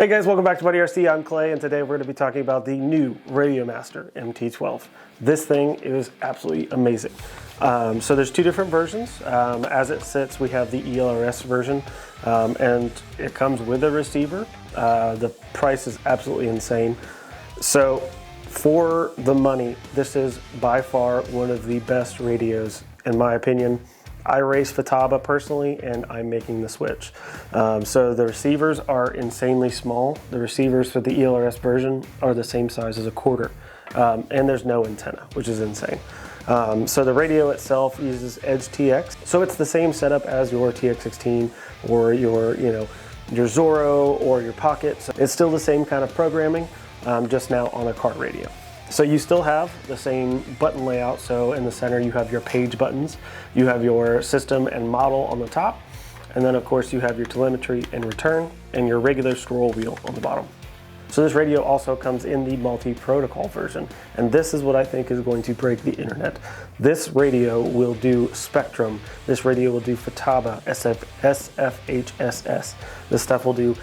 Hey guys, welcome back to Buddy RC. I'm Clay, and today we're going to be talking about the new RadioMaster MT12. This thing is absolutely amazing. So there's two different versions. As it sits, we have the ELRS version, and it comes with a receiver. The price is absolutely insane. So for the money, this is by far one of the best radios, in my opinion. I race Futaba personally, and I'm making the switch. So the receivers are insanely small. The receivers for the ELRS version are the same size as a quarter, and there's no antenna, which is insane. So the radio itself uses EdgeTX, so it's the same setup as your TX16 or your Zorro or your Pocket. So it's still the same kind of programming, just now on a car radio. So you still have the same button layout. So in the center you have your page buttons, you have your system and model on the top, and then of course you have your telemetry and return and your regular scroll wheel on the bottom. So this radio also comes in the multi-protocol version, and this is what I think is going to break the internet. This radio will do Spectrum, this radio will do Futaba, SFHSS. This stuff will do,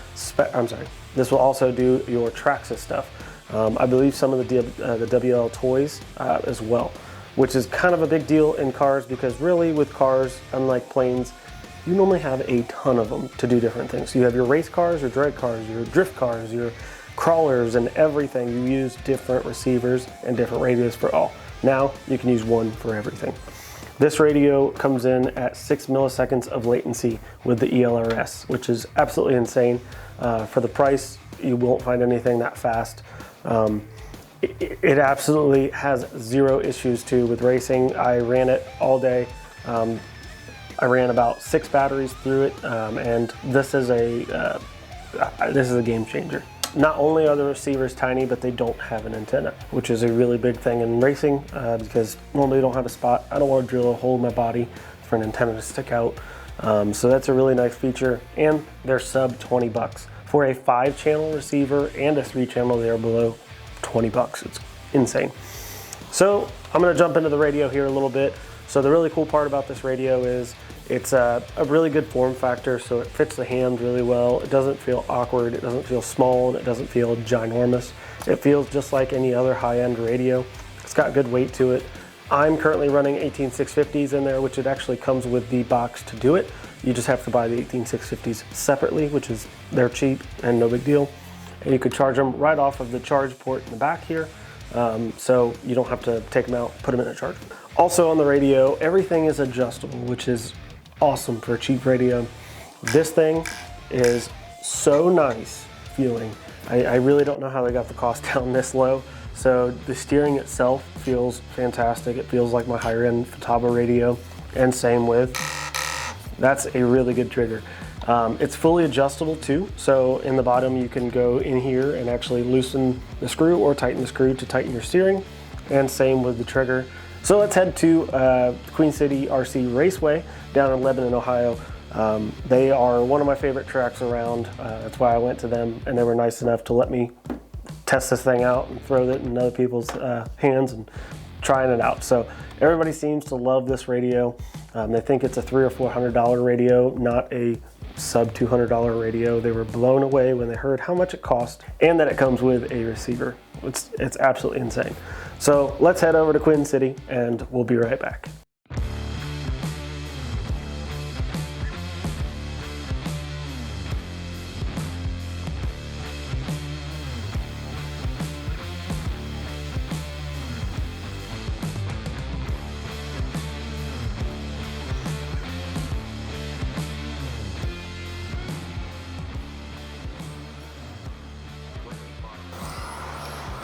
this will also do your Traxxas stuff. I believe some of the WL toys as well, which is kind of a big deal in cars because really with cars, unlike planes, you normally have a ton of them to do different things. So you have your race cars, your drag cars, your drift cars, your crawlers, and everything. You use different receivers and different radios for all. Now you can use one for everything. This radio comes in at 6 milliseconds of latency with the ELRS, which is absolutely insane. For the price, you won't find anything that fast. It absolutely has zero issues too with racing. I ran it all day. I ran about 6 batteries through it, and this is a game changer. Not only are the receivers tiny, but they don't have an antenna, which is a really big thing in racing because normally you don't have a spot. I don't want to drill a hole in my body for an antenna to stick out. So that's a really nice feature, and they're sub 20 bucks. For a 5-channel receiver and a 3-channel, they're below 20 bucks. It's insane. So I'm gonna jump into the radio here a little bit. So the really cool part about this radio is it's a really good form factor, so it fits the hand really well. It doesn't feel awkward, it doesn't feel small, and it doesn't feel ginormous. It feels just like any other high-end radio. It's got good weight to it. I'm currently running 18650s in there, which it actually comes with the box to do it. You just have to buy the 18650s separately, which is, they're cheap and no big deal. And you could charge them right off of the charge port in the back here. So you don't have to take them out, put them in a charger. Also on the radio, everything is adjustable, which is awesome for a cheap radio. This thing is so nice feeling. I really don't know how they got the cost down this low. So the steering itself feels fantastic. It feels like my higher end Futaba radio, and same with, that's a really good trigger. It's fully adjustable too. So in the bottom, you can go in here and actually loosen the screw or tighten the screw to tighten your steering, and same with the trigger. So let's head to Queen City RC Raceway down in Lebanon, Ohio. They are one of my favorite tracks around. That's why I went to them, and they were nice enough to let me test this thing out and throw it in other people's hands and trying it out. So everybody seems to love this radio. They think it's a $300 or $400 radio, not a sub $200 radio. They were blown away when they heard how much it cost and that it comes with a receiver. It's absolutely insane. So let's head over to Queen City and we'll be right back.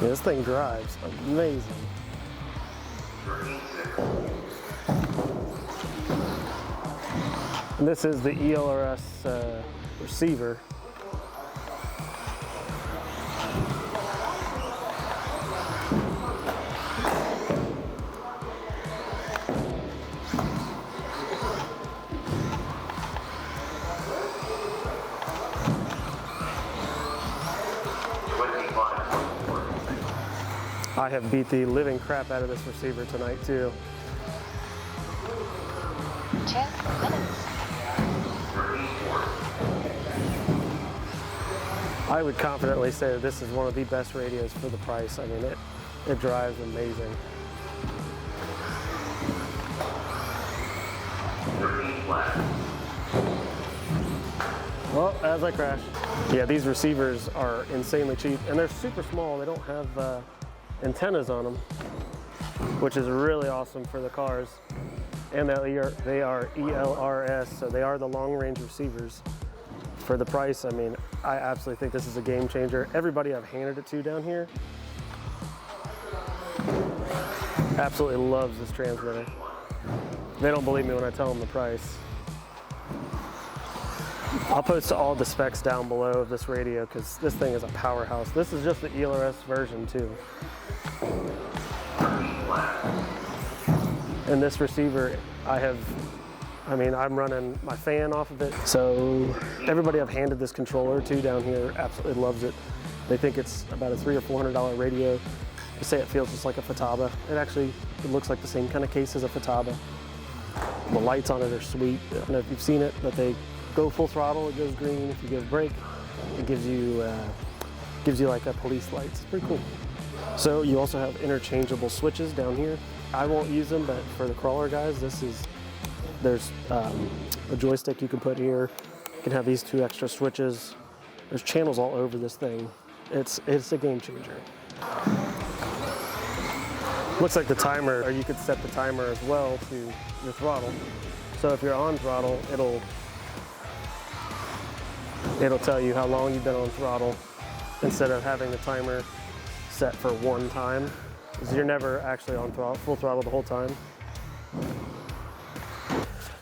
Yeah, this thing drives amazing. And this is the ELRS receiver. I have beat the living crap out of this receiver tonight too. 10 minutes. I would confidently say that this is one of the best radios for the price. I mean, it drives amazing. Well, as I crashed. Yeah, these receivers are insanely cheap, and they're super small. They don't have antennas on them, which is really awesome for the cars. And they are ELRS, so they are the long-range receivers. For the price, I mean, I absolutely think this is a game changer. Everybody I've handed it to down here absolutely loves this transmitter. They don't believe me when I tell them the price. I'll post all the specs down below of this radio because this thing is a powerhouse. This is just the ELRS version too. And this receiver, I'm running my fan off of it. So everybody I've handed this controller to down here absolutely loves it. They think it's about a $300 or $400 radio. They say it feels just like a Futaba. It looks like the same kind of case as a Futaba. The lights on it are sweet. I don't know if you've seen it, but they go full throttle, it goes green. If you give brake, it gives you like a police lights. It's pretty cool. So you also have interchangeable switches down here. I won't use them, but for the crawler guys, there's a joystick you can put here. You can have these 2 extra switches. There's channels all over this thing. It's a game changer. Looks like the timer, or you could set the timer as well to your throttle. So if you're on throttle, it'll tell you how long you've been on throttle instead of having the timer set for one time. Because you're never actually on full throttle the whole time.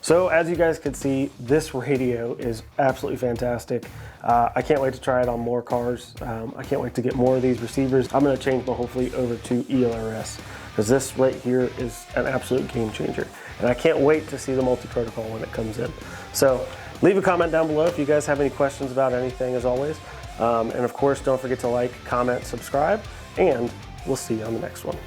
So as you guys can see, this radio is absolutely fantastic. I can't wait to try it on more cars. I can't wait to get more of these receivers. I'm going to change my whole fleet over to ELRS because this right here is an absolute game changer. And I can't wait to see the multi-protocol when it comes in. So leave a comment down below if you guys have any questions about anything, as always. And of course, don't forget to like, comment, subscribe, and we'll see you on the next one.